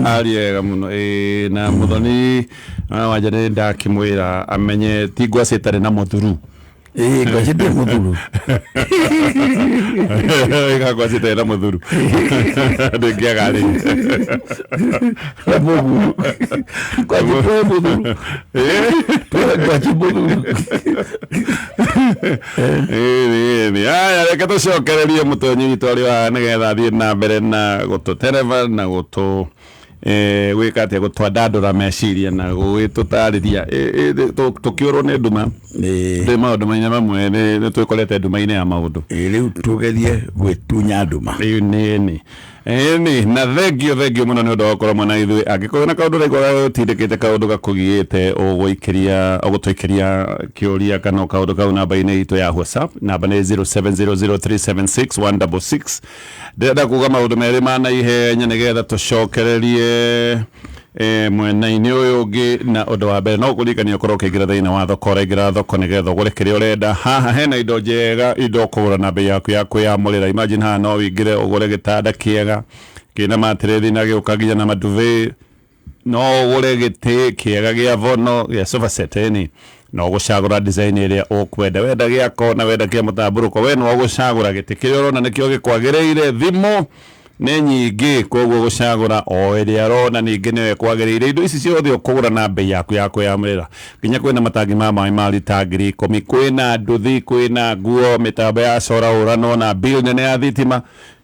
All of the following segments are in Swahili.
Ariega muno na muthoni wajane ndakimwira amenye tigwa citare na muthuru ngwacite muthuru ngwacite na muthuru ngiagari muthuru ngwacite muthuru ngwacite muthuru aya reka tucokererie mutonyi witu ari wa nigetha thie na mbere na gututereva na gutu gwika atia gutwandandura meciria na gwitutariria tukiurwo ni nduma ndi maundu maingi mamwe ni twikorete nduma-ini ya maundu riu tugerie gwitunya nduma ni na thengio muno ni undu wa gukorwo mwana ithui angikorwo na kaundu raigua utindikite kaundu gakugiite ugutwikiria kiuria kana kaundu kau namba-ini itu ya WhatsApp namba ni 0700376166 ndenda kuga maundu meri mana ihenya nigetha tucokererie mwena-ini uyu ungi na undu wa mbere no kurikania ukorwo ukiingira thiini wa thoko uraingira thoko nigetha ugure kiria urenda haha hena indo njega indo kugura na bei yaku ya kwiyamurira imagine haha no wingire ugure gitanda kiega kina matiredi na giuka nginya na maduve no ugure giti kiega gia vono gia sofa set ni no gucagura design iria ukwenda wenda giako na wenda kia mutamburuko we no gucagura giti kiria urona nikio gikwagiriire thimo ni nyingi koguo gucagura o iria rona ningi niwe kwagiriire indo ici ciothe ukugura na bei yaku ya kwiyamurira nginya kwina matangi ma mai ma lita 10,000 kwina nduthi kwina nguo mitambo ya sora urano na bill nene ya thitima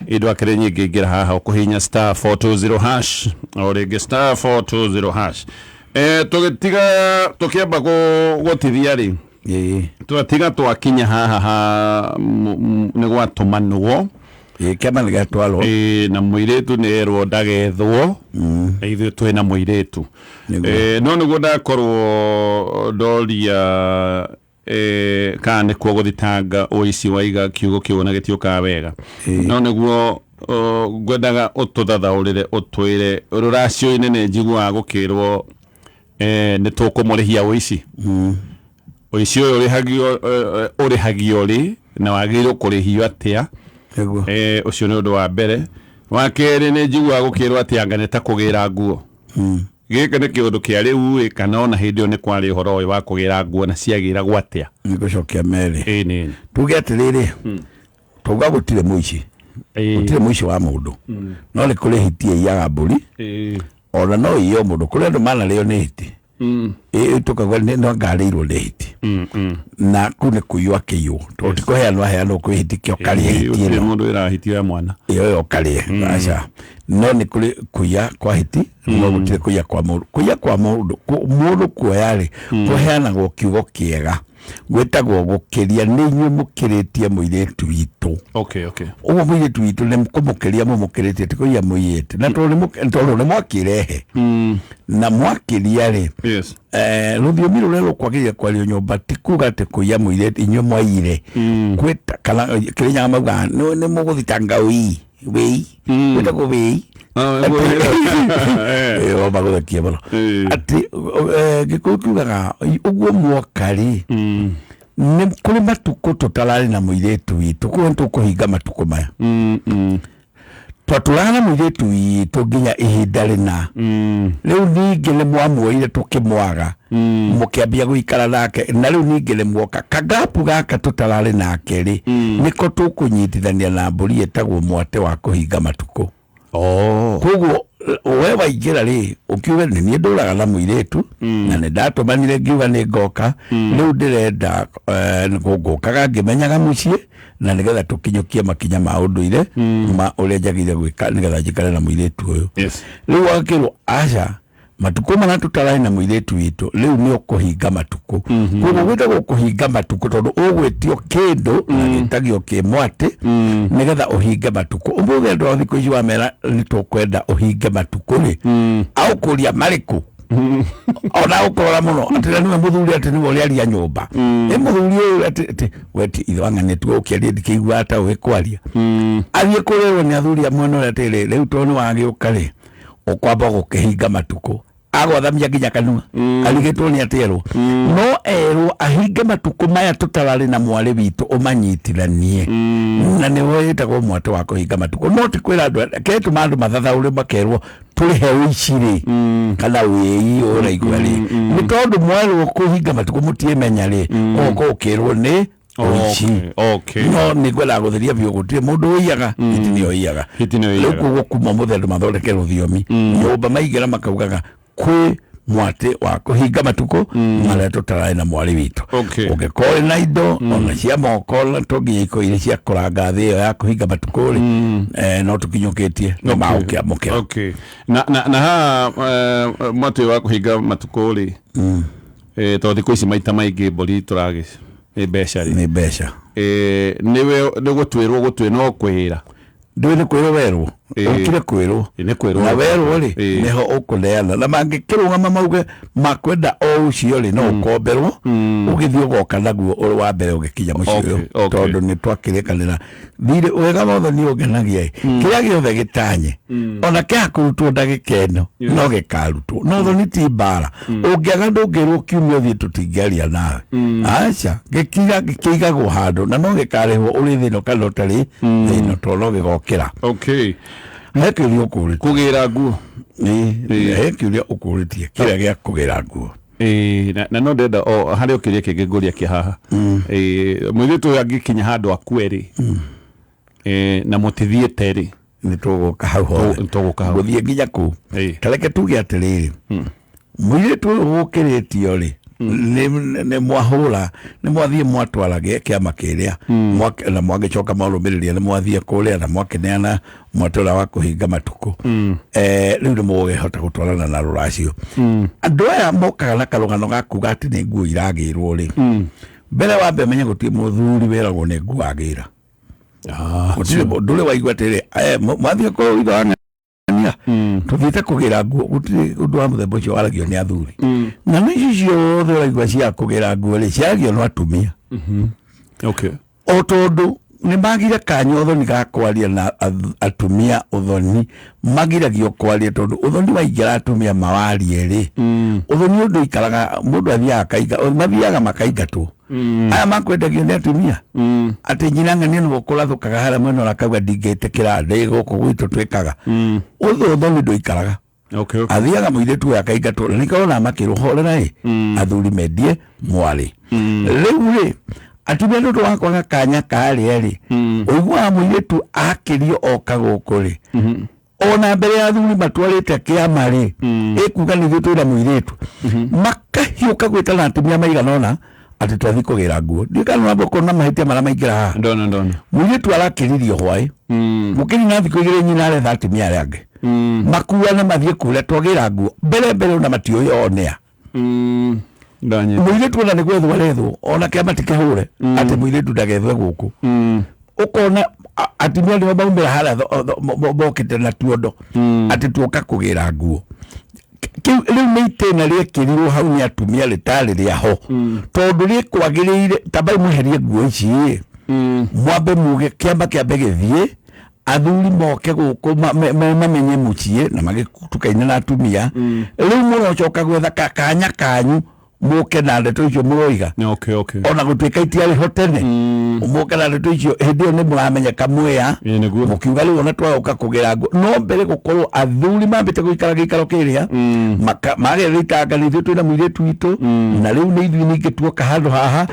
indo akire nyingi ngira haha ukuhinya *420 hash o ringi *420 hash tukiamba gutithia ri twatiga twakinya haha ni gwatumanuo kema ni gatwalo na muiretu ni erwo ndagethwo ithu twina muiretu no niguo ndakorwo ndoria kana kwa guthitanga uici waiga kiugo kiu na gitiuka wega no niguo ngwendaga ututhathaurire utwire ruracio-ini ni njigua gukirwo ni tukumurihia uici uici uyu urihagio ri na wagirwo kurihio atia ucio ni undu wa mbere wa keri ni njigua gukirwo ati anganeta kugira nguo gika ni kiundu kia riu kana ona hindi yo ni kwari horo uyu wa kugira nguo na ciagira gwatia ni gucokia meri ni tuge atiriri tuga gutire muici gutire muici wa mundu no ni kurihitie yaga mburi ona no iyo mundu kuri andu mana rio ni hiti tukagwa ni no ngariirwo ni hiti na kune kuywa kiyo tutikoheanwa heano kwihitikio karie hitie no mundu irahitio ya mwana iyo karie acha no ni kuri kuya kwa hiti no gutire kuya kwa mundu mundu kuoyari kuheanagwo kiugo kiega gwetagwo gukiria ni nyu mukiritie muiretu witu okay uwo muiretu witu ni kumukiria mumukiritie tikuya muirete na tolo ni mwakirehe na mwakiria ri yes rubio rero kwagiria kwario nyumba tikuga te kuya muirete inyo mwaire gweta kala kirinya mauga no ni muguthitanga wei gwetagwo wei bagothia balo ati gikutugaga uguo mwakari ni kuri matuko tutarari na muiretu witu kwentu kuhinga matuko maya twatulana muiretu witu nginya ihinda rina riu ningi ni mwamuoire tukimwaga mukiambia guikara nake na riu ningi ni mwoka kagapu gaka tutarari nake ri niko tukunyitithania na mburi etagwo mwate wa kuhinga matuko koguo we waingira ri ukiuga ni nie nduraga na muiretu na ni ndatumanire ngiuga ni ngoka riu ndirenda ngukaga ngimenyaga mucie na nigetha tukinyukie makinya ma unduire ma uria njagire gwika nigetha njikare na muiretu uyu riu wakirwo aca matuko mana tutarai na muiretu witu riu ni ukuhinga matuko koguo gwitagwo kuhinga matuko tondu ugwitio kindu na gitagio kimwate nigetha uhinge matuko umuthi andu a thiku ici wa mera ni tukwenda uhinge matuko ri au kuria mariku ona ukorora muno atira niwe muthuri ati niwe uriaria nyumba muthuri uyu ati weti ithwang'ane tu ukiaria ndikigua ata wikwaria athie kurerwo ni athuri amwe no atire riu toni wagiuka ri ukwamba gukihinga matuko agwathamia nginya kanua arigitwo ni aterwo no erwo ahinge matuko maya tutarari na mwari witu umanyitiranie na ni wetagwo mwate wa kuhinga matuko no ti kwira andu ketu mandu mathathaure makerwo turi he uiciri kana wii uraigwa ri ni tondu mwerwo kuhinga matuko mutiemenya ri oko ukirwo ni okay no ni gwela gutheria biu gutire mundu uiyaga itini oiyaga kugo kuma muthendu mathondeke ruthiomi nyumba maigira makaugaga kwi mwate wa kuhinga matuko maria tutarae na mwari witu ungikore na indo ona cia moko na tongi iko ile cia kuranga thi ya kuhinga matuko ri no tukinyukitie no mauke amukira na ha mwate wa kuhinga matuko ri to thiko ici maita maingi mbori turage ni besha niwe nigutwirwo gutwe no kwira ndwire kwirwo werwo ukire kwirwo na werwo ri niho ukuneana na mangikirungama mauge makwenda o ucio ri no ukomberwo ugithio goka naguo uri wa mbere ugikinya mucio tondu ni twakirikanira thire wega motho ni ugenagia kiria giothe gitanye ona kia kurutwo ndagikeno no gikarutwo no tho ni timbara ungiaga ndungirwo kiumio thie tutingeria nawe acha gikigagwo handu na no gikarehwo uri thino kana utari thino tono gigokira hekirio ukuri kugira nguo hekirio ukuritie kiria gia kugira nguo na no ndenda o hari ukiria kinguria ki haha mwithitu angikinya handu akweri na mutithiete ri ni tuguka hau guthie nginya ku tareke tuge atiriri mwithitu ukiritio ri ne mwahura ne mwathie mwatwarage kiama kiria na mwagicoka marumiriria ne mwathie kuria na mwakeneana mwatora wa kuhinga matuko riu ni mugihota gutwarana na ruracio andu aya mokaga na karugano gakuga ati ni nguo iragirwo ri mbere wa mbe menye gutie muthuri weragwo ni nguo agira ndure waigua atiri mwathie kuria tuthite kugira nguo gutiri undu wa muthemba ucio waragio ni athuri na nici ciothe uraigua cia kugira nguo ri ciaragio no atumia o tondu ni magire kanya uthoni ga kwaria na atumia uthoni magiragio kwaria tondu uthoni waingira atumia mawarie ri uthoni undu ikaraga mundu athiaga kaiga mathiaga makaingatwo aya makwendagio ni atumia ati nyinang'ania ni gukurathukaga haria mwena rakauga ndingitikira ndi guku gwitu twikaga uthoni ndu ikaraga athiaga muiritu ya kaingatwo ni kaona makiruhorera athuri mendie mwari riu ri atumia ndu wakwaga kanya karia ri uigua muiritu akirio okaguku ri ona mbere ya athuri matwarite kiama ri ikuga ni gitwira muiritu makahiuka gwitana atumia maiganona ati twathi kugira nguo ndikana nabo kona mahitia mara maingira ha ndona muiritu arakiririo hwai mukiri na thiko igire nyina re atumia aria ange makuwa na mathie kule twagira nguo mbere ona matio yonea ndanye muiritu ona ni gwethwo rethwo ona kiama tikihure ati muiritu ndagethwe guku ukona atumia ni baumira hala bokite na tuondo ati tuoka kugira nguo riu ni itena riekirirwo hau ni atumia ritari riaho tondu rikwagiriire tabai muherie nguo ici mwambe muge kiamba kiambe githie athuri moke guku mamenye mucie na magitukaine na atumia riu murocoka gwetha kanya kanyu muke na ndeto icio muroiga ona gutwika itiari hotene muke na ndeto icio hindi ni muramenya kamwea mukiuga riu ona twauka kugira nguo no mbere gukorwo athuri mambite guikara gikaro kiria mageritanga ni thitu na muiritu witu na riu ni ithui ningi tuoka handu haha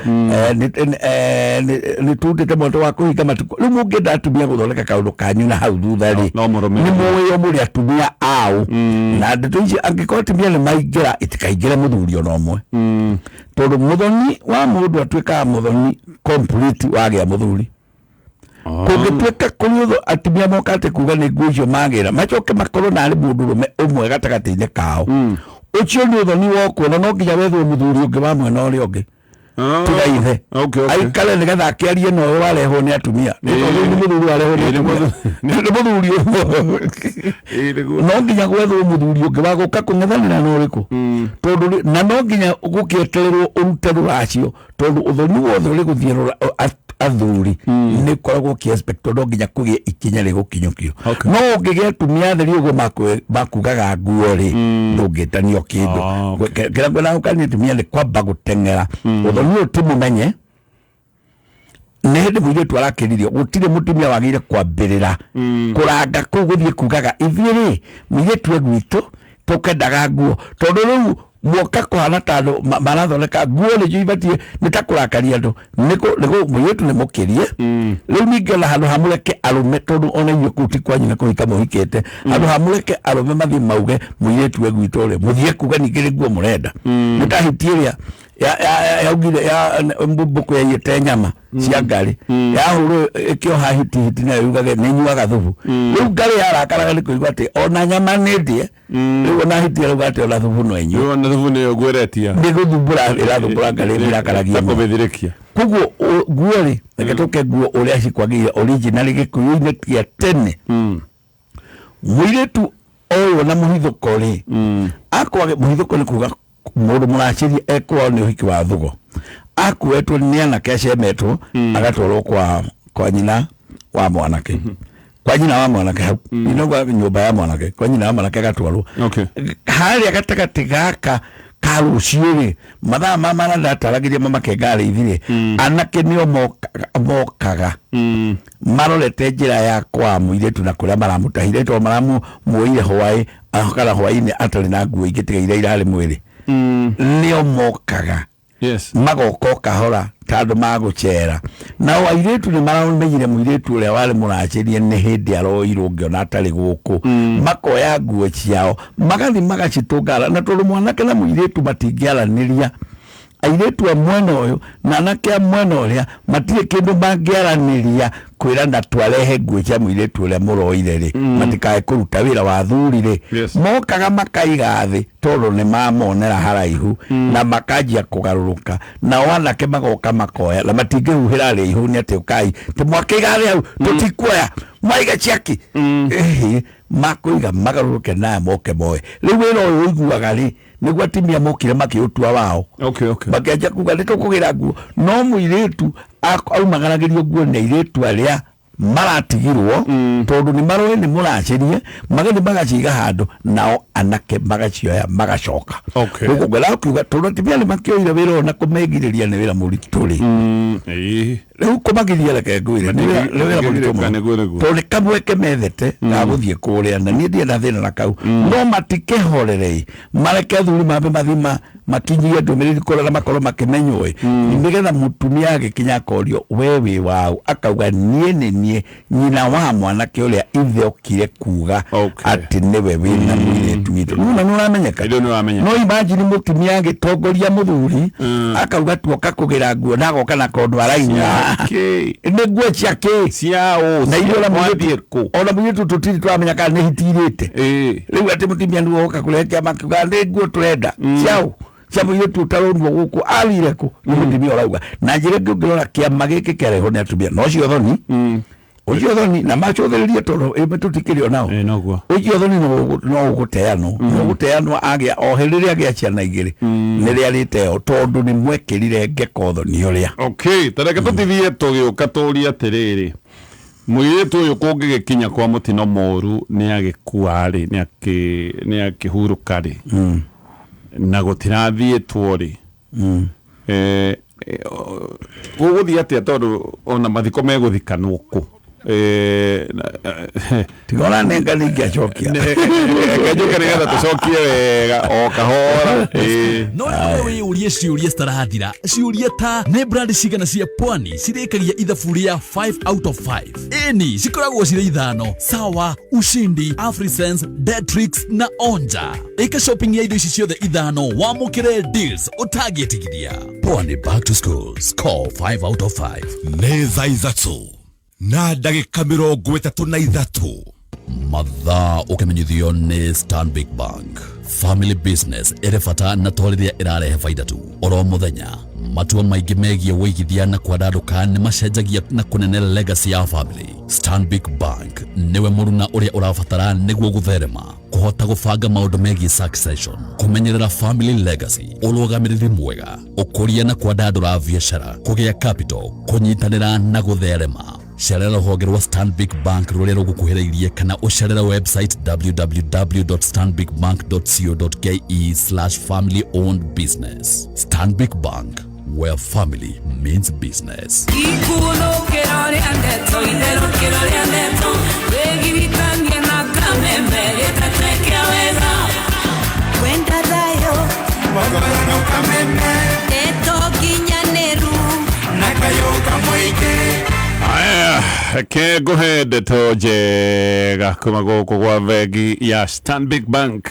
ni tutite moto wa kuhinga matuko riu mungenda atumia guthondeka kaundu kanyu na hau thutha ri ni muoyo muri atumia au na ndeto icio angikorwo atumia ni maingira itikaingire muthuri ona umwe tondu muthoni wa mundu atwika muthoni complete wagia muthuri kungitwika kunyutho atumia mokate kuga ni nguo icio magira macoke makorwo nari mundu rume umwe gatagati-ini kao ucio ni uthoni wokwo na no nginya wethwo muthuri ungi wa mwena uria ungi tiga ithe aikare nigetha akiarie no warehwo ni atumia ni muthuri warehwo ni muthuri no nginya gwethwo muthuri ungi wa guka kung'ethanira na uriku tondu na no nginya gukietererwo urute ruracio tondu uthoni wothe uri guthie athuri nĩ koragwo kĩ-expect no nginya kũgĩe ikinya rĩgũkinyũkio no ũngĩgĩa atumia atheri ũguo makugaga nguo rĩ ndũngĩtanio kĩndũ kĩrĩa ngwenda gũkania atumia nĩ kwamba gũteng'era ũthoni ũyũ timũmenye nĩ hĩndĩ mũirĩtu arakĩririo gũtirĩ mũtumia wagĩrĩire kwambĩrĩra kũranga kũu gũthiĩ kugaga ithuĩ rĩ mũirĩtu gwitũ tũkendaga nguo tondũ rĩu muoka kũhana ta andũ marathondeka nguo nĩcio ibatiĩ nĩ ta kũrakaria andũ nĩguo mũirĩtu nĩ mũkĩrie rĩu ningĩ ona handũ hamũreke arũme tondũ ona inyuĩ kũu ti kwanyu na kũhika mũhikĩte handũ hamũreke arũme mathiĩ mauge mũirĩtu gwitũ rĩ mũthiĩ kuga ningĩ nĩ nguo mũrenda nĩ ta hiti ĩrĩa yaugire ya mbũkũ yaiyĩte nyama cia ngari yahũrwo ĩkĩoha hiti nayo yugage nĩ nyuaga thubu rĩu ngari yarakaraga nĩ kũigua atĩ ona nyama nĩ ndĩe rĩu ona hiti arauga atĩ ona thubu no inyue ona thubu nĩyo ngweretia nĩ gũthumbũra ĩrathumbũra ngari ĩrakaragia kũmĩthirĩkia koguo nguo rĩ reke tũke nguo ũrĩa cikwagĩrĩire original gĩkũyũ-inĩ kĩa tene mũirĩtu ũyũ na mũhithũko rĩ akwage mũhithũko nĩ kuga mũndũ mũraciria ekwao nĩ ũhiki wa thugo akuetwo nĩ anake acemetwo agatwarwo kwa nyina wa mwanake kwa nyina wa mwanake hau inogwa nyũmba ya mwanake kwa nyina wa mwanake agatwarwo harĩa gatagatĩ gaka karucio rĩ mathaa mama ndataragĩria mama kengarĩ ithire anake nĩo mokaga marorete njĩra ya kwa mũirĩtu na kũrĩa maramũtahire tondũ maramuoire hwaĩ kana hwaĩ-inĩ atarĩ na nguo ingĩ tiga iria irarĩ mwĩrĩ nĩo mokaga magoka kahora tandũ magũcera nao airĩtu nĩ maramenyire mũirĩtu ũrĩa warĩ mũracĩrie nĩ hĩndĩ aroirwo ngĩona atarĩ gũkũ makoya nguo ciao magathiĩ magacitũngara na tondũ mwanake na mũirĩtu matingĩaranĩria airĩtu a mwena ũyũ na anake a mwena ũrĩa matirĩ kĩndũ mangĩaranĩria kwĩrana twarehe nguo cia mũirĩtu ũrĩa mũroire rĩ matikae kũruta wĩra wa athuri rĩ mokaga makaiga thĩ tondũ nĩ mamonera haraihu na makanjia kũgarũrũka nao anake magoka makoya na matingĩhuhĩra rĩ ihu nĩ atĩ ũkai tũmwakĩiga thĩ hau tũtikuoya mwaiga ciaki makũiga magarũrũke naye moke moe rĩu wĩra ũyũ ũiguaga rĩ nĩguo atimia mokire makĩũtua wao makĩanjia kuga nĩ tũkũgĩra nguo no mũirĩtu aumagaragĩrio nguo nĩ airĩtu arĩa maratigirwo tondũ nĩ maroĩ nĩ mũracĩrie magathiĩ magaciga handũ nao anake magacioya magacoka gũkũ ngwenda kuga tondũ atimia nĩ makĩoire wĩra ũyũ na kũmegirĩria nĩ wĩra mũritũ rĩ rĩu kũmagirĩria reke ngwĩre nĩ wĩra mũritũ mũno tondũ nĩ kamweke methete ga gũthiĩ kũrĩa na niĩ ndirĩ na thĩna na kau no matikĩhorere mareke athuri mambe mathiĩ makinyie ndũmĩrĩri kũrĩa na makorwo makĩmenywo nĩgetha mũtumia agĩkinya akorio we wĩ wau akauga niĩ nĩ niĩ nyina wa mwanake ũrĩa ithe okire kuga atĩ nĩwe wĩna mũirĩtu witũ nĩ ũramenyeka no imagine mũtumia agĩtongoria mũthuri akauga tuoka kũgĩra nguo na agoka na kondu arainya nĩ nguo ciake ciao na iria ona mũirĩtu tũtirĩ twamenya kana nĩ hitirĩte rĩu atĩ mũtumia nĩ woka kũrehekea makiuga nĩ nguo tũrenda ciao cia mũirĩtu ũtarũnwo gũkũ athire kũ nĩ mũtumia ũrauga na njĩra ĩngĩ ũngĩrora kĩama gĩkĩ kĩarehwo nĩ atumia no cio thoni ũcio thoni na macũthĩrĩrie tondũ tũtikĩrĩ o nao ũcio thoni no ũgũteanwo agĩa ohe rĩrĩa agĩa ciana igĩrĩ nĩrĩa rĩteo tondũ nĩ mwekĩrire ngeko thoni ũrĩa tareke tũtithie tũgĩũka tũrie atĩrĩrĩ mũirĩtu ũyũ kũngĩgĩkinya kwa mũtino mũru nĩ agĩkua rĩ nĩ akĩhurũka rĩ na gũtirathiĩtwo rĩ gũgũthiĩ atĩa tondũ ona mathiko megũthikanwo kũ tigona nenga nĩingĩacokia njoke nĩgetha tũcokie wega o kahora no nĩwe wĩyũrie ciũria citarathira ciũria ta nĩ brand cigana cia pwani cirĩkagia ithabu rĩa 5 out of 5 ĩni cikoragwo cirĩ ithano sawa ushindi afrisense detrix na onja ĩka shopping ya indo ici ciothe ithano wamũkĩre deals ũtangĩtigithia pwani back to school score 5 out of 5 nĩ thaa ithatũ na ndagĩka 33 mathaa ũkĩmenyithio nĩ Stanbic Bank family business ĩrĩ bata na twarĩrĩa ĩrarehe faida tu oro mũthenya matua maingĩ megie wĩigithia na kwandarũka nĩ macenjagia na kũnenera legacy ya family. Stanbic Bank nĩwe mũruna ũrĩa ũrabatara nĩguo gũtherema, kũhota gũbanga maũndũ megie succession, kũmenyerera family legacy, ũrũgamĩrĩri mwega, ũkũria na kwandandũra biacara, kũgĩa capital, kũnyitanĩra na gũtherema. Cerera rũhonge rwa Stanbic Bank rũrĩa rũgũkuhĩrĩirie kana ũcerera website www.stanbicbank.co.ke/family owned business. Stanbic Bank, where family means business. Ke gohede njega kuma gũkũ gwa bengi ya Stanbic Bank.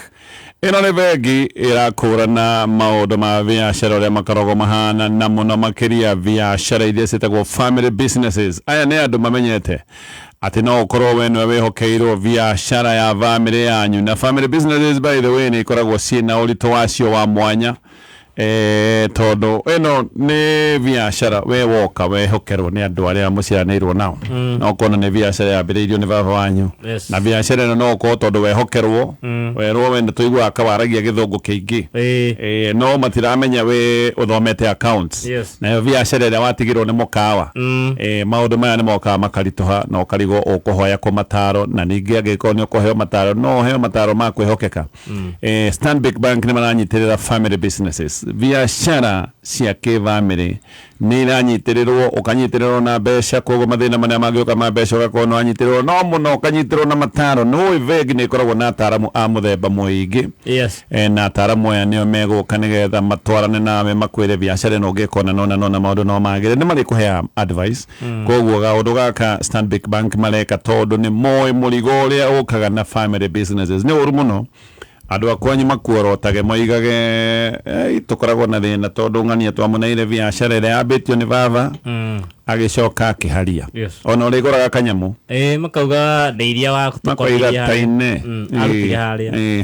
Ĩno nĩ bengi ĩrakũrana maũndũ ma biacara ũrĩa makoragwo mahana na mũno makĩria biacara iria ciĩtagwo family businesses. Aya nĩ andũ mamenyete atĩ no ũkorwo we nĩwe wĩhokeirwo biacara ya family yanyu, na family businesses by the way nĩ ikoragwo ciĩna ũritũ wacio wa mwanya. Todo eno ne biashara we woka we hokerwo ni andu aria muciranirwo nao no kona ne biashara ya biririo ni baba wanyu na biashara no ko todo we hokerwo we ro we ntuigwa akawaragia githungu kiingi no matiramenya we uthomete accounts na biashara ira watigirwo ni mukawa maundu maya ni moka makaritoha no karigo ukuhoya ko mataro na ningi agiko ni ukuheo mataro no heo mataro ma kwihokeka. Stanbic Bank ni maranyitirira family businesses biashara cia kĩbamĩrĩ nĩ iranyitirĩrwo ũkanyitirĩrwo na mbeca koguo mathĩna manĩa mangĩũka ma mbeca ũgakorwo nĩ wanyitirĩrwo no mũno ũkanyitirĩrwo na mataro no bengi nĩ ĩkoragwo na ataramu a mũthemba mũingĩ na ataramu aya nĩo megũka nĩgetha matwarane nawe makwĩre biashara ĩno ũngĩkona nona maũndũ no magĩrĩre nĩ marĩkũhea advice koguo gaũndũ gaka Stanbic Bank mareka tondũ nĩ moĩ mũrigo ũrĩa ũkaga na family businesses nĩ ũru mũno andũ akwanyu makuorotage moigage tukoragwo na thina tondu ng'ania twamuneire biashara ĩrĩa yambĩtio nĩ baba agĩcoka akĩharia ona ũrĩgũraga kanyamu makauga ndeiria wa tukoiria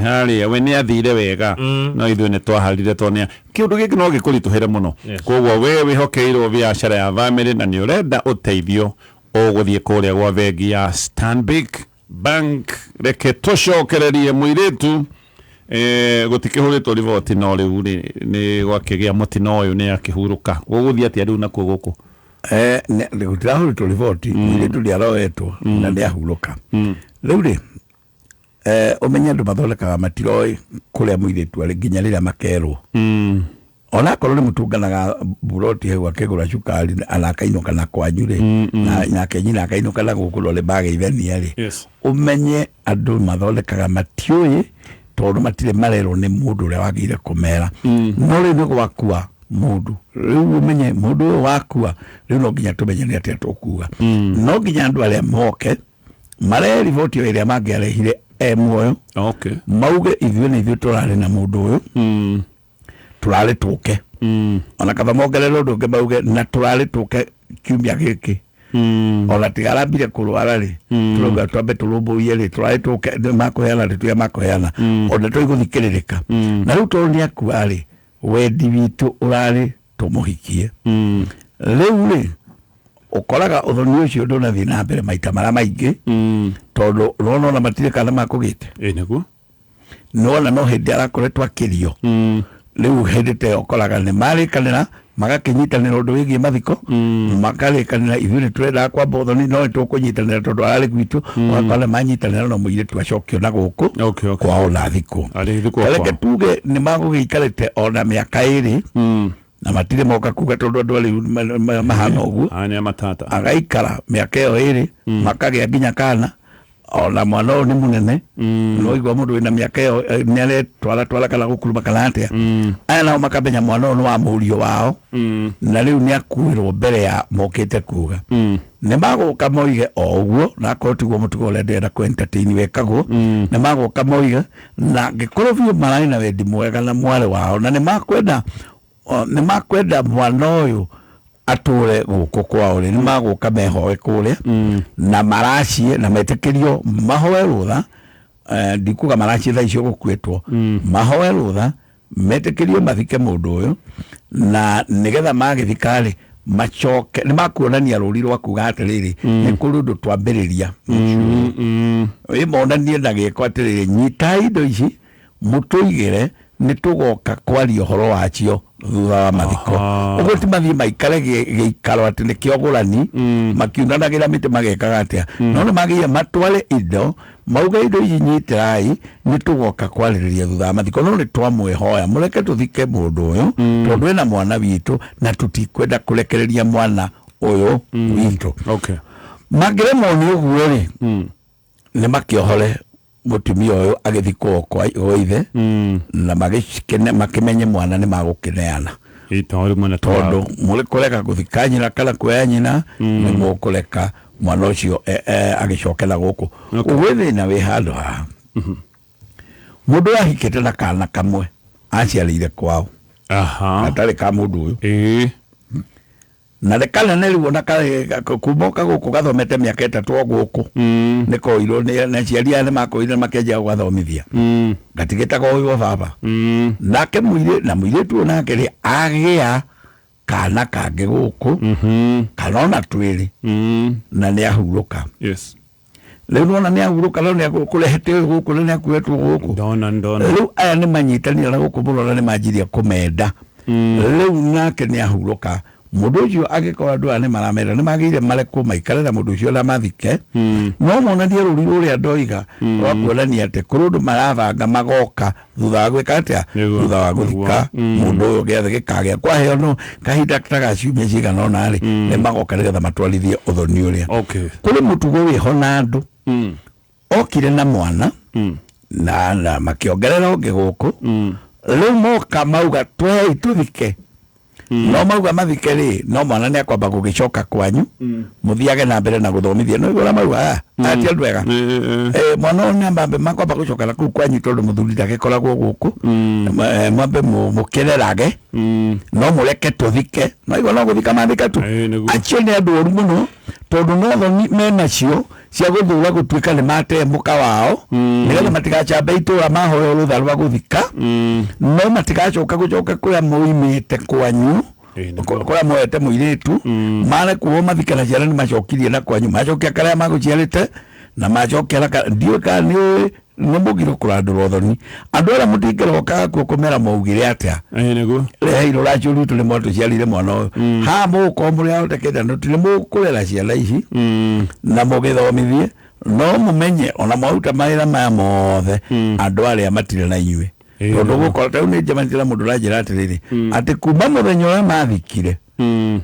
haria we nĩ athire wega no ithuĩ nĩ twaharire tondũ kĩũndũ gĩkĩ no gĩkũritũhĩre mũno koguo we wĩhokeirwo biashara ya family na nĩ ũrenda ũteithio ũgũthiĩ kũrĩa gwa bengi ya Stanbic Bank. Reke tũcokererie mũirĩtu gutikihurito riboti no riu ni gwakigĩa mutino uyu ni akihuruka guguthia ati riu nakuo guku gutirahurito riboti mũirĩtu nĩaroetwo na nĩahuruka riu ri umenya andu mathondekaga matiroi kuria mũirĩtu ari nginya rĩrĩa makerwo ona korwo nĩ mũtunganaga buroti hewa kegura cukari anakainũka na kwanyu ri na kenyina akainũka na gũkũ le bageithania ri umenye andu mathondekaga matioi tondu matire marerwo ni mundu uria wagire kumera no ri nĩ gwakua mundu riu umenye mundu uyu wakua riu no nginya tumenye ni atia tukuga no nginya andu aria moke mare riboti iria mangĩarehire muoyo mauge ithuĩ nĩ ithuĩ turarĩ na mundu uyu turarĩ tũke ona kaba mongerera ũndũ ũngĩ mauge na turarĩ tũke kiumia gĩkĩ ona tigarambire kurwara ri turoga twambe turumbuye ri twari tuke makoheana ri tuya makoheana ona tuiguthikiririka na riu toni akua ri wendi witu urari tumuhikie riu ri ukoraga uthoni ucio ndona thina mbere maita mara maingi tondu rono na matire kana makugite niguo no no hindi arakoretwo akirio riu hendete ukoraga ni marikanira magakinyitanira undu wigie mathiko makarikanira ithuĩ turenda kwamba uthoni no tukunyitanira tondu arari gwitu wakana manyitanira no mũirĩtu acokio na gũkũ kwao na thiko reke tuge ni magũgĩikarĩte ona mĩaka ĩrĩ na matire moka kuga tondu andu ari mahana ũguo agaikara mĩaka ĩyo ĩrĩ makagĩa nginya kana ona mwana ũyũ nĩ mũnene no igwa mũndũ wĩna mĩaka ĩyo nĩaretwara kana gũkuruma kana atia aya nao makamenya mwana ũyũ nĩ wa mũriũ wao na rĩu nĩakuĩrwo mbere ya mokĩte kuga nĩ magũka moige o ũguo na akorwo tiguo mũtugo ũrĩa ndĩrenda kũ-entertain wekagwo nĩ magũka moige na angĩkorwo biũ mararĩ na wendi mwega na mwarĩ wao na nĩ makwenda mwana ũyũ atore guko kwao ni maguka mehoe kuria na maracie na metekerio mahoe rutha ndikuga maracie tha icio gukwetwo mahoe rutha metekerio mathike mundu uyu na nigetha magithikari machoke ni makuonania ruri rwa kuga atiriri ni kuri undu twambiriria monanie na giko atiriri nyita indo ici mutuigire ni tugoka kwaria horo wacio thutha wa mathiko uguo ti mathie maikare giikaro ati ni kiogurani makiunanagira miti magekaga atia no ni magiye matware indo mauga indo ici nyitirai ni tugoka kwaririria thutha wa mathiko no ni twamwihoya mureke tuthike mundu uyu tondu ena mwana witu na tutikwenda kurekereria mwana uyu witu magiremwo ni uguo ri ni makiohore mutumia uyu agithikwo kwa ithe na magikene makimenye mwana ni magukineana tondu muri kureka guthika nyina kana kuoya nyina ni mukureka mwana ucio agicokera guku ugwithina wi handu ha mundu ahikite na kana kamwe aciarire kwao atari ka mundu uyu na rekana nä rä na kumoka gå kå gathomete mä aka 3 gå kå nä koirwo nä ciaria nä makoire makenjia gå gathomithia ngatigä taga å yå baba nake na må irä tu nake rä agä a kana kangä gå kå kana ona twä na nä ahurå ka rä u nona nä ahurå ka no nä kå rehete å gå kå nä akuetwo gå kå rä u aya nä manyitanä ra gå kå må no na nä manjiria kå menda rä u nake nä ahurå ka mundu ucio agikora andu ane maramera ni magire marekwo maikare na mundu ucio na mathike no monanie ruri ruria ndoiga rwa kuonania ati kurundu maravanga magoka thutha wa gwika atia thutha wa guthika mundu uyu giathe gikagea kwa heo no kahinda tagaciumia cigana ona ri ni magoka nigetha matwarithie uthoni uria kuri mutugo wiho na andu okire na mwana na makiongerera ungi guku riu moka mauga twei tuthike no mauga mathike ri no mwana ni akwamba gugicoka kwanyu muthiage na mbere na guthomithia no igora mauga ati andu ega mwana ni mbambe makwamba gucoka na kuu kwanyu tondu muthuri ndagikoragwo guku mwambe mukirerage no mureke tuthike no igora no guthika mathika tu acio ni andu oru muno tondu no thoni menacio cia guthura gutuika ni mate muka wao nigetha matigacambe itura mahoya rutha rwa guthika no matigacoka gucoka kuria muimite kwanyu kuria moete muiritu mare kuo mathika na ciana ni macokirie na kwanyu macokia karia maguciarite na macokia ndio ka ni no mugiro kurandura thoni andu ara mutingeroka kumera maugire atia niguo reheiro racio ritu ni mwandu ciarire mwana uyu ha muko muri atekete no tiri mukurera ciana ici na mugithomithie no mumenye ona mauta maira maya mothe andu aria matire na inyue tondu gukora tau ni jamanira mundu ranjira atiriri ati kuma muthenya uria mathikire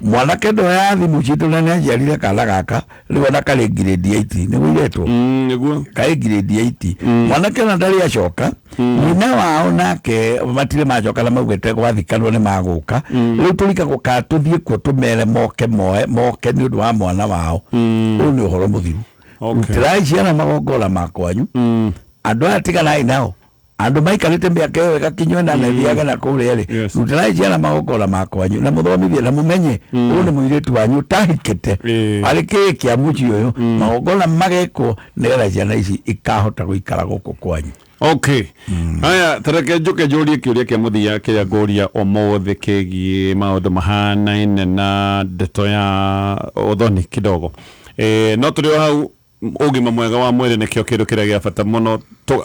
mwana kendo ya thimu citu na nĩaciarire kana gaka rĩu ona karĩ grade 8 nĩ wĩretwo nĩguo karĩ grade 8 mwana kendo ndarĩ acoka nyina wao nake matire macoka na maugĩte gwathikanwo nĩ magũka rĩu tũrika gũka tũthiĩ kuo tũmere moke nĩ ũndũ wa mwana wao ũyũ nĩ ũhoro mũthiru rutirai ciana magongona makwanyu andũ aya tiganai nao andu maikarite miaka iyo gakinywa na nethiaga na kuria ri rutirai ciana magongona makwanyu na muthomithie na mumenye uyu ni muiritu wanyu tahikite ari kia muci uyu magongona magekwo nigetha ciana ici ikahota guikara guku kwanyu haya tareke njuke njurie kiuria kia muthia kia nguria omothe kigie maundu mahanaine na ndeto ya uthoni kidogo no turi hau ugima mwega wa mwiri nikio kindu kiria gia bata muno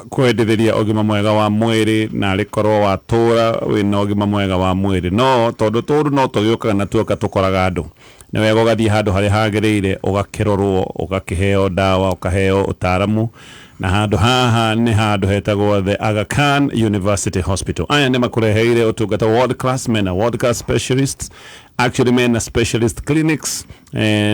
kwendithiria ugima mwega wa mwiri na rikorwo watura wina ugima mwega wa mwiri no tondu turu no tugiukaga na tuoka tukoraga andu ni wega ugathie handu hari hagirire ugakirorwo ugakiheo dawa ukaheo utaramu na handu haha ni handu hetagwo the Aga Khan University Hospital aya ni makureheire utungata world class men world class specialists actually men specialist clinics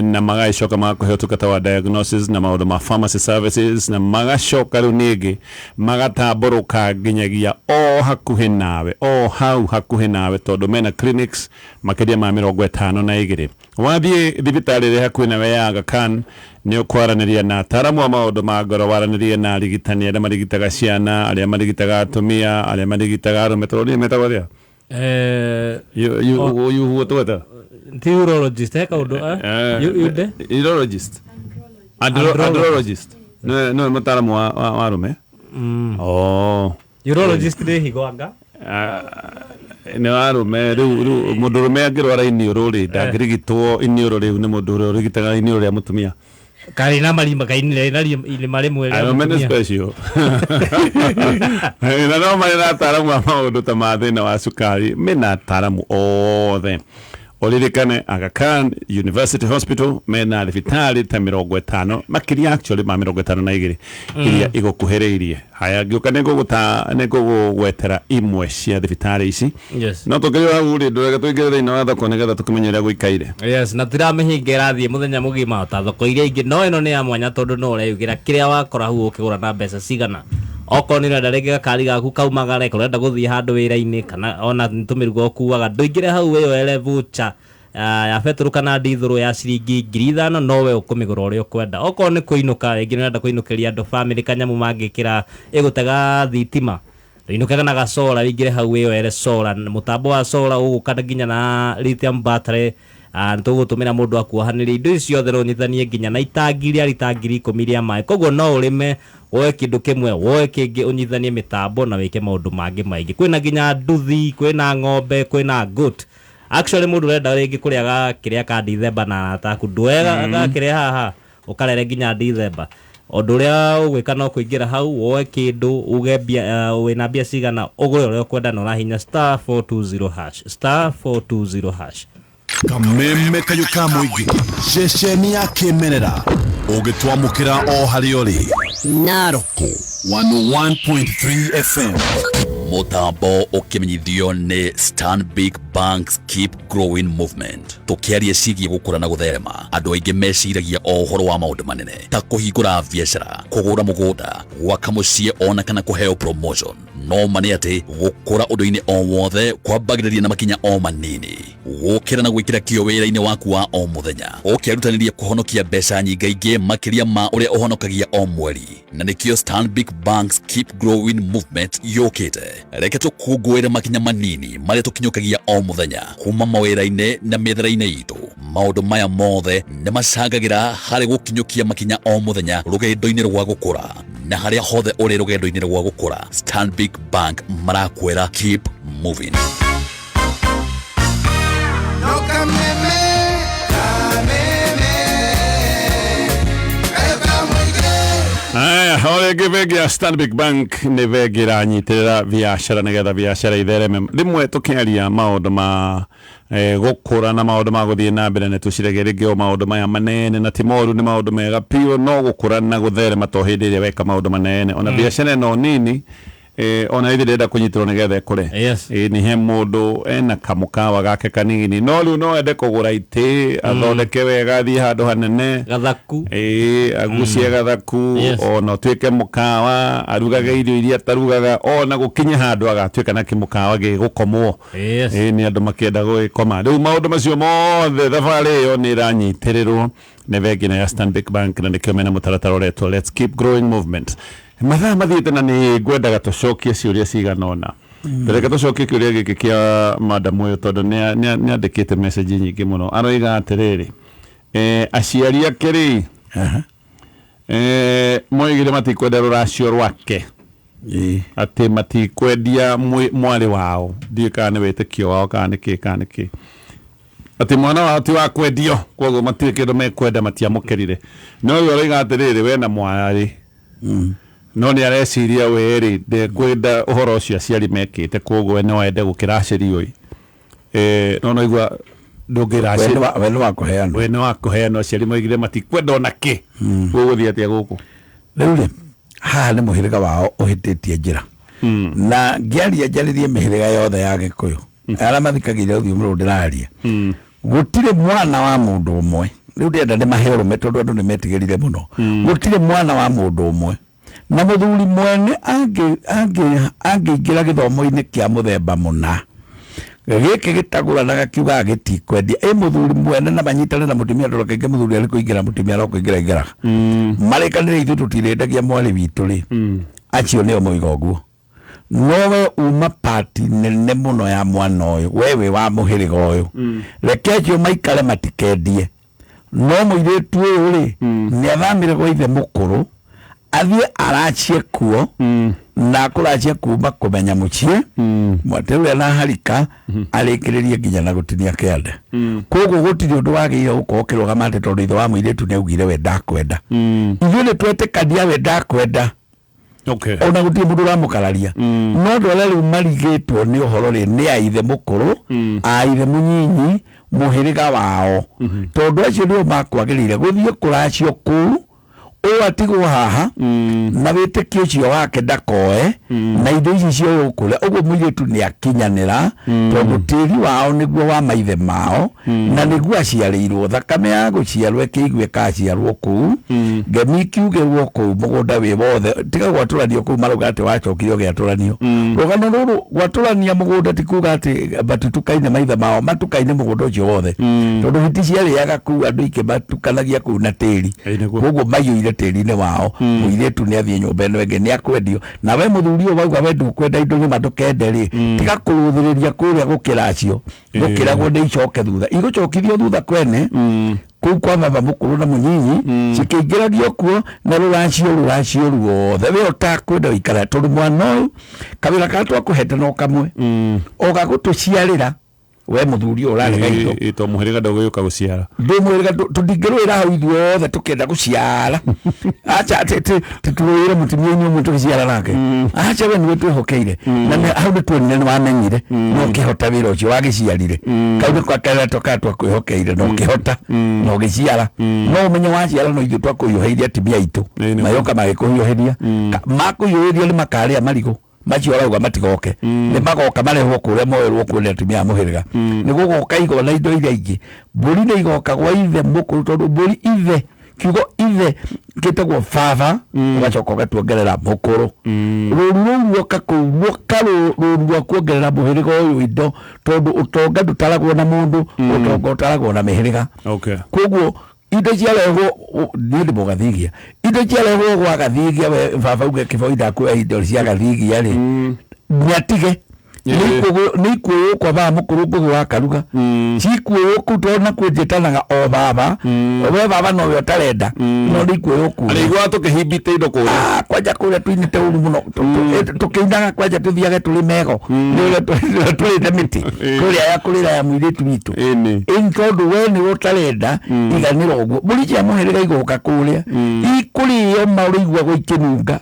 na magacoka magakuhe utungata wa diagnosis na maundu ma pharmacy services na magacoka riu ningi magatamburuka nginyagia o hakuhi nawe o hau hakuhi nawe tondu mena clinics makiria ma 52 wathie thibitari ri hakuhi nawe ya Aga Khan ni ukwaraniria na ataramu wa maundu ma ngoro waraniria na arigitani aria marigitaga ciana aria marigitaga atumia aria marigitaga arume tondu metagwo atia you what urologist kaudu urologist andrologist no mutaramu wa arume urologist ni higwanga ne warume riu mundurume angirwara iniuru ri ndangirigitwo iniuru riu ni mundu uri urigitaga iniuru ria mutumia kari na marima kainile na ile maremu ria mutumia special na no mari na taramu wa maundu ta mathina wa sukari mena taramu othe olirikane Aga Khan University Hospital mena thibitari ta 50 makiria actually ma 52 iria igukuhereirie haya ngiuka negugwetera imwe cia thibitari ici yes no tukiriwa uri ndurega tuingire thiini wa thoko nigetha tukimenyera guikaire yes na tiramihingira thie muthenya mugima ta thoko iria ingi no ino ni ya mwanya tondu no ureyugira kiria wakora hu ukigura na mbeca cigana oko ni renda rege kari gaku kaumagare kurenda guthie handu wira-ini kana ona ntumirugo kuaga nduingire hau iyo ele vucha ya petrol kana dithuru ya ciringi 5,000 nowe ukumigura uri ukwenda oko ni kuinuka ingi nenda kuinukiria andu family kanyamu mangikira igutega thitima inukaga na gasola wingire hau iyo ele sola mutambo wa sola ugukana ginya na lithium battery ntugutumira mundu akuhanire indo icio thero nyithanie ginya na itangiria litangiri 10 ria mai koguo no urime woe kindu kimwe woe kingi unyithanie mitambo na wike maundu mangi maingi kwina ginya nduthi kwina ng'ombe kwina goat actually mundu renda ringi kuriaga kiria ka December na taku ndwega kiria haha ukarere ginya December ondu ria ugwika no kuingira hau woe kindu ugebia wina bia cigana ugure uria kwenda no rahinya *420# kameme kayuka muigi ceceni ya kimerera ugitwamukira o hari uri Naroko 101.3 FM mutambo ukimenyithio ni Stanbic Banks Keep Growing Movement tukiaria cigie gukura na gutherema andu aingi meciragia o horo wa maundu manene ta kuhingura biacara kugura mugunda gwaka mucie ona kana kuheo promotion no mani ati gukura undu-ini o wothe kwambagiriria na makinya o manini gukira na gwikira kio wira-ini waku wa o muthenya ukiarutaniria kuhonokia mbeca nyingaingi makiria ma uria uhonokagia o mweri na nikio Stanbic Banks Keep Growing Movement yokite reke tukungwire makinya manini maria tukinyukagia o muthenya kuma mawira-ini na mithera-ini itu maundu maya mothe ni macangagira hari gukinyukia makinya o muthenya rugendo-ini rwa gukura na haria hothe uri rugendo-ini rwa gukura Stanbic Bank marakwira keep moving. Ole givegi ya Stanbic Bank ni vegira nyitirira biashara nigetha biashara ithereme rimwe tukiaria maundu ma gukura na maundu ma guthie na mbere ne tucirege ringi o maundu maya manene na timoru ni maundu mega pio no gukura na gutherema to hindi ria weka maundu manene ona biashara no nini ona ithi ndenda kunyitirwo nigetha kure ni he mundu ena kamukawa gake kanini no riu no ende kugura iti athondeke wega thie handu hanene gathaku agucie gathaku ona twike mukawa arugage irio iria tarugaga ona gukinya handu agatwika na kimukawa gigukomwo ni andu makienda gwikoma riu maundu macio mothe thabari iyo ni iranyitirirwo ni vengine ya Stanbic Bank na nikio mena mutaratara uretwo Let's Keep Growing Movement mathaa mathiite na ni ngwendaga tucokie ciuria ciganona reke tucokie kiuria giki kia madam uyu tondu ni andikite message nyingi muno aroiga atiriri aciari ake ri moigire matikwenda ruracio rwake ati matikwendia mwari wao ndikane witikio wao kana ki ati mwana wao ti wa kwendio koguo matikindu mekwenda matiamukirire no uyu aroiga atiriri we na mwari no ni areciria weri de kwenda uhoro ucio aciari mekite koguo ene wende gukiraciri no igua ndungiraciri wene wa kuheana aciari moigire matikwenda ona ki guguthie atia guku riu haha ni muhiriga wao uhititie njira na ngiaria njaririe mihiriga yothe ya Gikuyu ara mathikagiria uthiumu ru ndiraria gutire mwana wa mundu umwe riu ndenda ni mahero metondu andu ni metigirire muno gutire mwana wa mundu umwe na muthuri mwene angiingira githomo-ini kia muthemba muna giki gitaguranaga kiuga gitikwendia muthuri mwene na manyitane na mutumia ndoroke muthuri ari kuingira mutumia ro kuingira ingiraga marikanire ithu tutirendagia mwari witu ri acio nio moiga uguo nowe uma party nene muno ya mwana uyu wewe wa muhiriga uyu reke acio maikare matikendie no muiretu uyu ri ni athamire gwa ithe mukuru athie arachie kuo na kurachie kuma kumenya mucie mwate we na harika arikiririe nginya na gutinia kiande koguo gutiri undu wagiire gukorwo gamate tondu ithe wa muiretu ni augire we ndakwenda ithuĩ nĩ twetĩkania we ndakwenda. Okay. Ona gutiri mundu ramukararia no ndwala riu marigitwo ni uhoro ri ni aithe mukuru aithe munyinyi muhiriga wao tondu acio ndio makwagirire guthie kuracio kuu o atigwo haha na witikio ucio wake ndakoe na indo ici cio ukule uguo muiretu ni akinyanira tondu tiri wao niguo wa maithe mao na niguo aciarirwo thakame ya guciarwo kiigwe kaciarwo kuu ngemi kiugerwo kuu mugunda wi wothe tiga gwaturanio kuu maruga ati wacokire giaturanio rugano ruru gwaturania mugunda tikuga ati batutukaine maithe mao matukaine mugunda ucio wothe tondu hiti ciariaga kuu andu ike batukanagia kuu na tiri koguo maiyuire tiri-ini wao muiretu ni athie nyumba ino enge ni akwendio na we muthuri o wauga we ndukwenda indo nyuma ndukende ri tiga kuruthiriria kuria gukiracio gukiragwo ni icoke thutha igucokithio thutha kwene kuu kwa baba mukuru na munyinyi cikiingiragio kuo na ruracio ruothe we utakwenda wikara tondu mwana uyu kawira katwa kuhete no kamwe ogagutuciarira we muthuri urarega indo ito muhiriga ndoguyuka guciara ndi muhiriga tudingirwira hau ithuothe tukenda guciara acha tutuwire mutumia-ini umwe tuciara nake acha we niwe twihokeire na hau nituonire ni wamenyire no kihota wira ucio wagiciarire kaune kwa kera tokatwa kwihokeire no kihota no giciara no umenye waciara no ithu twakuyoheirie atimia itu mayoka magikuyoheria makuyoheria ni makaria marigo macio arauga matigoke ni magoka marehwo kuria moerwo kuria atumia muhiriga ni gugoka igo na indo iria ingi mburi ni igoka gwa ithe mukuru tondu mburi ithe kiugo ithe gitagwo baba ugacoka ugatuongerera mukuru ruru ruu ruoka kuuoka ruru rwa kuongerera muhiriga uyu indo tondu utonga ndutaragwo na mundu utonga utaragwo na mihiriga koguo indo ciarehwo ni ndi mugathigia indo ciarehwo gwa gathigia we baba uge kiboida ku indo cia gathigia ri nyatige ni kuyo kwa baba mukuru ngugi wa karuga ci kuyo kutona kwenjetanaga o baba we baba no we utarenda no ni kuyo ku ari gwa tukihimbite indo kuria kwanja kuria twinite uru muno tukiindaga kwanja tuthiage tuli mego ni tuli demiti kuria ya kulira ya muiretu witu in tondu we ni utarenda iganira uguo muri cia muhiriga igoka kuria ikurio maurigwa gwikinunga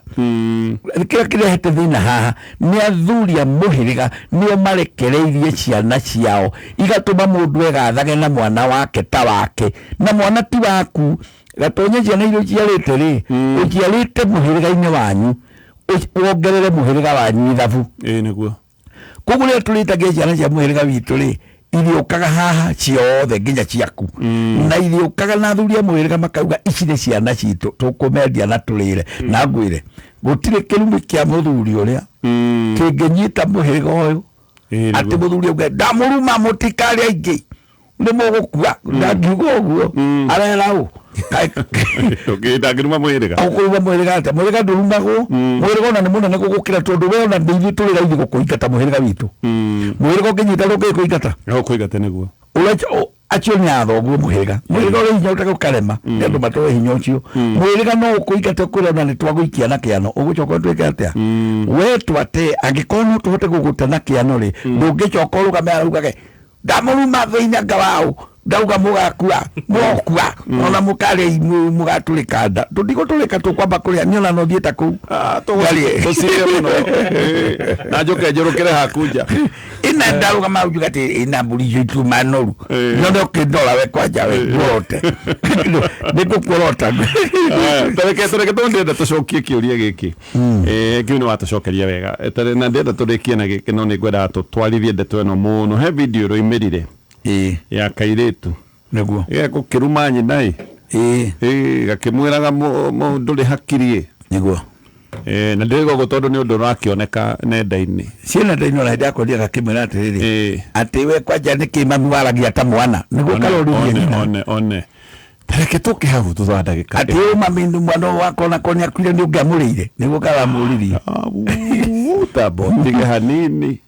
kira hete thina haha ni athuria muhiriga nio marekereirie ciana ciao igatuma mundu egathage na mwana wake ta wake na mwana ti waku gatonye ciana irio ciarite ri uciarite muhiriga-ini wanyu wongerere muhiriga wanyu ithabu niguo koguo ria turitagia ciana cia muhiriga witu ri iriukaga haha ciothe nginya ciaku na iriukaga na thuria muhiriga makauga ici ni ciana citu tukumendia na turire na ngwire gutire kirumi kia muthuri uria kinginyita muhiriga uyu ati muthuri uge ndamuruma mutikari aingi ni mugukua ndangiuga uguo arera u ndangiruma muhiriga ukuruma muhiriga ati muhiriga ndurumagwo muhiriga ona ni munene gugukira tondu we ona ndithi turi raithi gukuingata muhiriga witu muhiriga unginyita ndungikuingata kuingata niguo acio ni athoguo muhiriga muhiriga uri hinya utagukarema ni andu matoe hinya ucio muhiriga no ukuingate kuria na ni twaguikia na kiano ugucoka twike atia we twate angikorwo no tuhote guguta na kiano ri ndungicoka urugame arugage ndamuruma thiina ngawau ndauga mugakua mugakua ona mukari mugaturika nda tundigo turika tukwamba kuria niona no thieta ku tucire muno na njoke njorokere hakunja ina ndaruga maujuga ati ina mburi yitu manoru nyondo kidora we kwanja we gorote nikukurota tureke ndenda tucokie kiuria giki kiu ni watucokeria wega na ndenda turikie na giki no ni ngwenda tutwarithie ndeto ino muno he video roimirire ya kairitu niguo gukiruma nyinai gakimwiraga mundu ri hakirie niguo na ndigo gutondu ni undu rakioneka nenda-ini ciana ndaino na ndia kodia gakimwira atiriri ati we kwanja ni kimami waragia ta mwana niguo karori one tareke tuke hau tutha ndagika ati mami ndu mwana wako na konia kwire ni ungamurire niguo karamuririe tabo ndiga hanini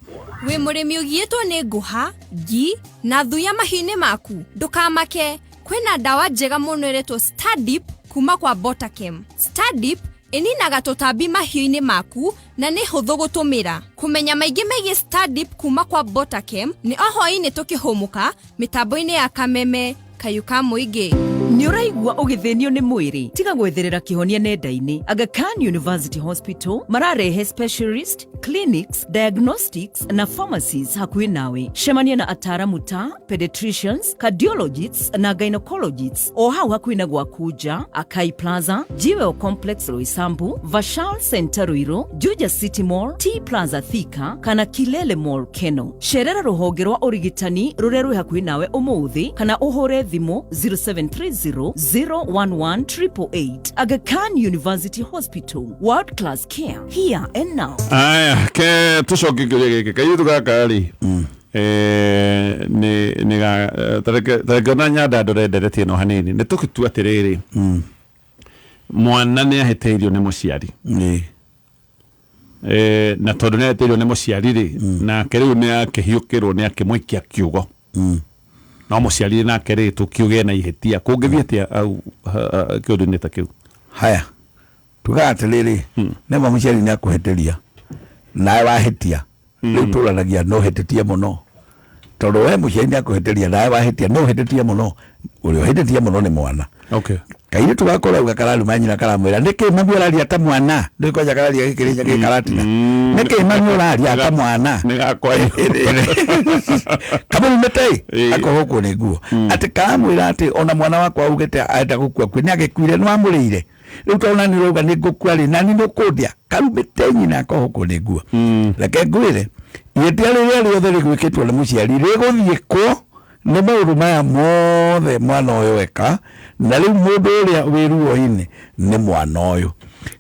wi murimi ugietwo ni nguha ngi na thuya mahini maku ndukamake kwina dawa njega muno iretwo Stardip kuma kwa Botachem. Stardip Ininaga tũtambi mahiũ-inĩ maku na nĩ hũthũ gũtũmĩra. Kũmenya maingĩ megiĩ Star Dip kuma kwa Botachem nĩ oho-inĩ tũkĩhũmũka mĩtambo-inĩ ya Kameme Kayuka Mũingĩ. Nĩ ũraigua ũgĩthĩnio nĩ mwĩrĩ? Tiga gwetherera kĩhonia nenda-inĩ. Aga Khan University Hospital mararehe specialist, clinics, diagnostics na pharmacies hakuhĩ nawe. Cemania na ataaramu ta pediatricians, cardiologists na gynecologists o hau hakuhĩ na gwaku Akai Plaza, Jewel Complex Roysambu, Vashal Center Ruiru, Juja City Mall, T Plaza Thika kana Kilele Mall Keno. Cerera rũhonge rwa ũrigitani rũrĩa rwĩ hakuhĩ nawe ũmũthĩ kana ũhũre thimũ 0730-011-888. Aga Khan University Hospital, world class care here and now. Aya ke tucoke gĩkĩ kairĩtu gaka rĩ nĩ tareke na nyanda ndũrenderetie no hanini nĩ tũkĩtua atĩrĩrĩ mwana nĩ ahĩtĩirio nĩ mũciari na tondũ nĩ ahĩtĩirio nĩ mũciari rĩ nake rĩu nĩ akĩhiũkĩrwo nĩ akĩmũikia kiugo no mũciari nake rĩ tũkiuge na ihĩtia kũngĩthiĩ atĩa kĩũndũ-inĩ ta kĩu. Haya tuga atĩrĩrĩ nĩma mũciari nĩ akũhĩtĩria nawe wahĩtia rĩu tũranagia no hĩtĩtie mũno tondũ we mũciari nĩ akũhĩtĩria nawe wahĩtia no hĩtĩtie mũno ũrĩa ũhĩtĩtie mũno nĩ mwana. Okay. Kairĩ tũgakorwo uga kararuma nyina karamwĩra nĩkĩ mami ũraria ta mwana ndĩkoja kararia gĩkĩrĩnya gĩkaratina nĩkĩ mami ũraria ta mwana nĩgakwa kama umetei akohokwo nĩ nguo atĩ karamwĩra atĩ ona mwana wakwa ugĩte aenda gũkua kwĩ nĩ agĩkuire nĩ wamũrĩire rĩu tona nĩ rauga nĩ ngũkua rĩ na nĩ nĩũkũndia karumĩte nyina akohokwo nĩ nguo reke ngwĩre ihĩtia rĩrĩa rĩothe rĩgwĩkĩtwo nĩ mũciari rĩgũthiĩ kũ nĩ maũndũ maya mothe mwana ũyũ eka na rĩu mũndũ ũrĩa wĩ ruo-inĩ nĩ mwana ũyũ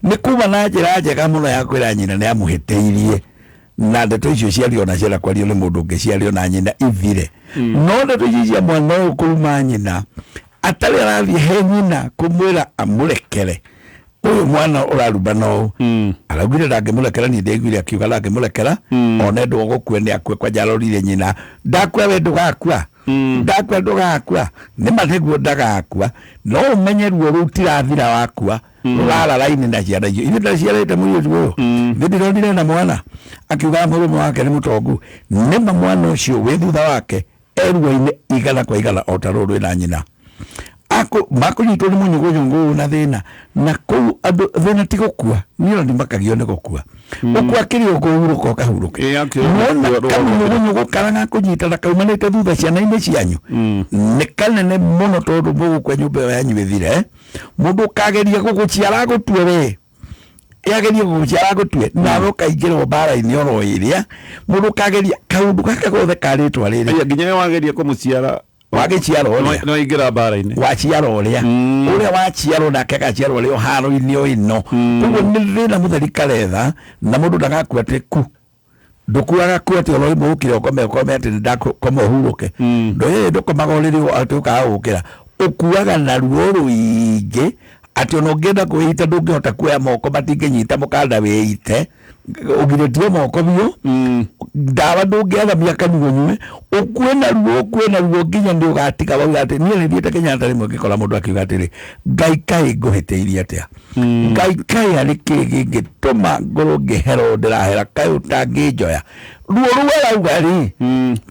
nĩ kuma na njĩra njega mũno ya kwĩra nyina nĩ amũhĩtĩirie na ndeto icio ciario na ciara kwario nĩ mũndũ ũngĩ ciario na nyina ithire no ndeto icio cia mwana ũyũ kuma nyina atarĩ arathiĩ he nyina kũmwĩra amũrekere ũyũ mwana ũrarumana ũũ araugire ndangĩmũrekera niĩ ndaiguire akiuga ndangĩmũrekera ona endwo gũkua nĩ akue kwa njarorire nyina ndakua we ndũgakua ndakua ndũgakua nĩma nĩguo ndagakua no ũmenye ruo rũu tirathira wakua rũrara raini na ciana icio ithuĩ ndaciarĩte mũirĩtu ũyũ ndĩronire na mwana akiuga mũrũme wake nĩ mũtongu nĩma mwana ũcio wĩ thutha wake eruo-inĩ igana kwa igana o ta rũrũ na nyina makũnyitwo nĩ mũnyũgũnyũngũ na thĩna na kũu andũ thĩna ti gũkua niĩ nĩ makagio nĩ gũkua ũkua kĩrĩ ũkũhurũka ũkahurũka kamũnyũgũnyũgũ karanga kũnyita na kaumanĩte thutha ciana-inĩ cianyu nĩ kanene mũno tondũ mũgũkua nyũmba ĩyo yanyu ĩthire mũndũ ũkageria gũgũciara gũtue we yageria gũciara gũtue nawe ũkaingĩrwo mbara-inĩ oro ĩrĩa mũndũ ũkageria kaũndũ gaka gothe karĩtwa rĩrĩ nginya wageria kũmũciara wagĩciarwo no ingĩra mbara-inĩ waciarwo ũrĩa waciarwo nake agaciarwo rĩo haro-inĩ o ĩno ũguo nĩ thĩna mũtheri karetha na mũndũ ndagakua atĩ ku ndũkuaga ku atĩ oro rĩmwe ũkire ũkome atĩ ndakoma ũhurũke ndũkomaga rĩrĩ atĩ ũkaga gũkĩra ũkuaga na ruo rũingĩ atĩ ona ũngĩenda kwĩita ndũngĩhota kuoya moko matingĩnyita mũkanda wĩite ũgirĩtio moko biũ ndawa ndũngĩathamia kanua nyue ũkue na ruo nginya nĩ ũgatiga wauga atĩ niĩ nĩ thiĩte Kenyatta rĩmwe ngĩkora mũndũ akiuga atĩrĩ Ngai kaĩ ngũhĩtĩirie atĩa Ngai kaĩ arĩ kĩĩ gĩngĩtũma ngorwo ngĩherwo ndĩrahera kaĩ ũtangĩnjoya ruo rũu arauga rĩ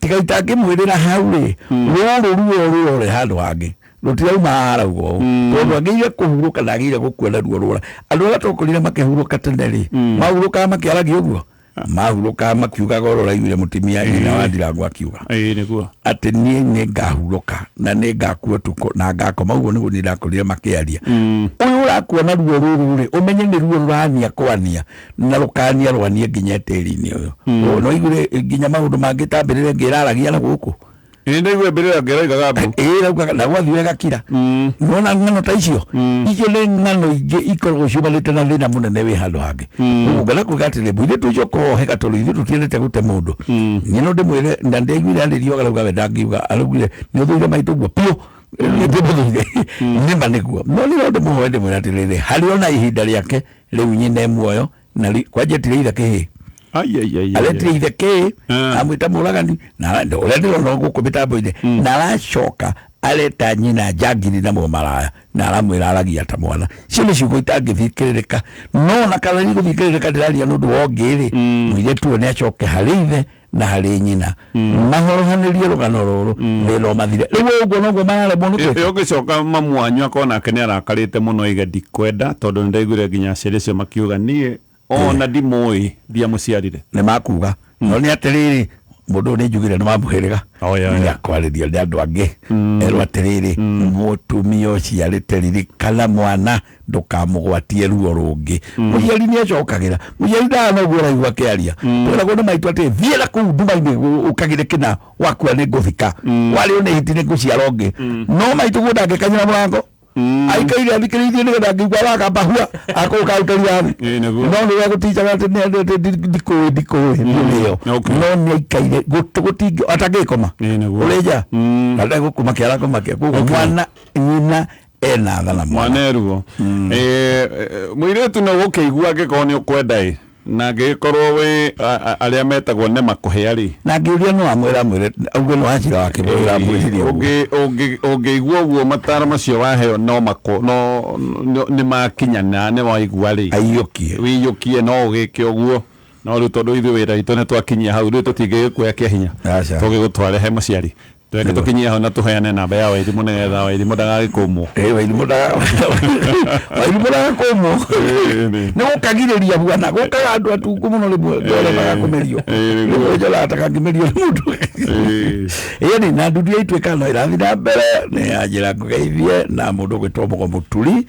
tiga itangĩmwĩrĩra hau rĩ rũrũ ruo rũrore handũ hangĩ rũtirauma arauga ũũ tondũ agĩire kũhurũka na agĩire gũkua na ruo rũra andũ arĩa tũkũrire makĩhurũka tene rĩ mahurũkaga makĩaragia ũguo mahurũkaga makiugaga oro raiguire mũtumia nyina wa Ndirango akiuga atĩ niĩ nĩ ngahurũka na nĩ ngakua ũtukũ na ngakoma ũguo nĩguo niĩ ndakorire makĩaria ũyũ ũrakuona ruo rũrũ rĩ ũmenye nĩ ruo rũrania kwania na rũkania rwanie nginya tĩri-inĩ ũyũ no igure nginya maũndũ mangĩtambĩrĩre ngĩraragia na gũkũ nĩndĩigue mbere ngĩraigaga mbu rauga na gwathire gakira nona ng'ano ta icio nĩ ng'ano ingĩ ikoragwo ciumanĩte na thĩna mũnene wĩ handũ hangĩ ũguo ngana kuga atĩrĩ mũirĩtu ũcio ũkoheka tondũ ithuĩ tũtiendete gũte mũndũ niĩ no ndĩmwĩre na ndaiguire arĩrio arauga we ndangiuga araugire nĩ ũthũire maitũ guo piũ ndĩmũthũire nĩma nĩguo no nĩ no ndĩmũhoe ndĩmwĩre atĩrĩrĩ harĩ ona ihinda rĩake rĩu nyina muoyo na kwanjĩtire ithe kĩhĩ aletire ithe kĩ amwĩta mũragani na ũrĩa ndĩrona gũkũ mĩtambo-inĩ na aracoka areta nyina jagiri na mumaraya na aramwira aragia ta mwana cio ciugo itangithikĩrĩrĩka no na kana ni gũthikĩrĩrĩka ndĩraria nĩ ũndũ wa ũngĩ-rĩ mũirĩtu nĩ acoke harĩ ithe na harĩ nyina mahorohanĩrie rũgano rũrũ thĩna mathire rĩu ũguo noguo mararemwo nĩ gwĩka ũgĩcoka mamu wanyu akona nake nĩ arakarĩte mũno ige ndikwenda tondũ nĩndaiguire nginya aciari acio makiuga niĩ ona ndimũĩ ndiamũciarire nĩ makuga no nĩ atĩrĩrĩ mũndũ nĩ njugire nĩ mamũhĩrĩga nĩ akwarĩrio nĩ andũ angĩ erwo atĩrĩrĩ mũtumia ũciarĩte ririkana mwana ndũkamũgwatie ruo rũngĩ mũciari nĩ acokagĩra mũciari ndanoguo ũraigua akĩaria twĩragwo nĩ maitũ atĩ thiĩ na kũu nduma-inĩ ũkagĩre kĩna wakua nĩ ngũthika warĩo nĩ hiti nĩ ngũciara ũngĩ no maitũ guo ndangĩkanyĩra mũrango aikaire athikĩrĩirie nĩgetha ngĩigua wakambahua akũũka ũtari wathi no nĩwe gũticaga atĩ ndikũĩ nĩyo no nĩ aikaire gũtingĩ atangĩkoma ũrĩnja ndegũkuma kĩarakoma kĩa koguo mwana nyina ena tha na mwana eruo mũirĩtu nĩ gũkĩigua angĩkorwo nĩ ũkwenda na ngĩkorwo we arĩa metagwo nĩ makũhĩa-rĩ na ngĩũria no amwĩra auge no acira wake mwĩra mwĩririe ũngĩigua ũguo matara macio waheo no nĩ makinyana nĩ waigua-rĩ wĩiyũkie no ũgĩke ũguo no rĩu tondũ ithuĩ wĩra witũ nĩ twakinyia hau rĩu tũtingĩgĩkuoya kĩa hinya tũgĩgũtware he mũciari tweke tukinyia hau na tuheane namba ya Wairimũ nĩgetha Wairimũ ndagagĩkũmwo Wairimũ ndagakũmwo nĩ gũkagirĩria bwana gũkaga andũ atungu mũno rĩmwe ngoremaga kũmerio rĩmwe njorataka ngĩmerio nĩ mũndũ ĩni na ndudu ya ituĩka no ĩrathiĩ na mbere nĩ yanjĩra ngũgeithie na mũndũ gwĩtwo Mũgo Mũturi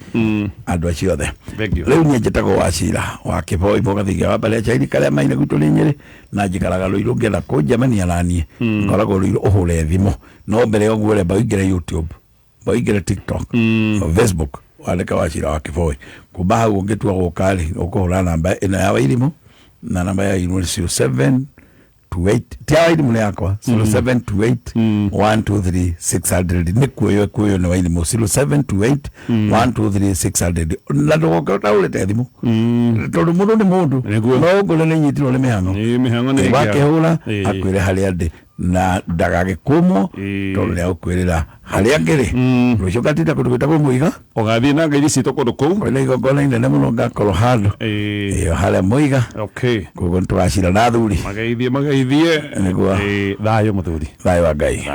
andũ acio othe rĩu niĩ njĩtagwo Wachira wa Kĩboi mũgathigia wa mbere chaini karĩa maina gwitũ nĩ Nyĩrĩ na njikaraga Rũirũ ngĩenda kũnjamania naniĩ ngoragwo Rũirũ ũhũre thimũ no mbere ũguo ũremba ũingĩre YouTube ũingĩre TikTok Facebook wandĩka Wachira wa Kĩboi kuma hau ũngĩtua gũka-rĩ ũkũhũra namba ĩno ya Wairimũ na namba ya Wairimũ nĩ 0728 tia Wairimũ nĩ yakwa 0728 123 600 nĩ kuoyo nĩ Wairimũ 0728 123 600 na ndũgoke ũtaũrĩte thimũ tondũ mũndũ nĩ mũndũ no ũngũre nĩ nyitirwo nĩ mĩhang'o wakĩhũra akwĩre harĩa ndĩ na ndagagĩkũmwo tondũ nĩ agũkwĩrĩra harĩa ngĩrĩ rũciũ ngatinda kũndũ gwĩtagwo Mũiga ũgathiĩ na ngeithi citũ kũndũ kũu kwĩna igongona inene mũno ngakorwo handũ ĩyo harĩa Mũiga koguo nĩ tũgacira na athuri mageithie thayũ mũthuri thayũ wa Ngai.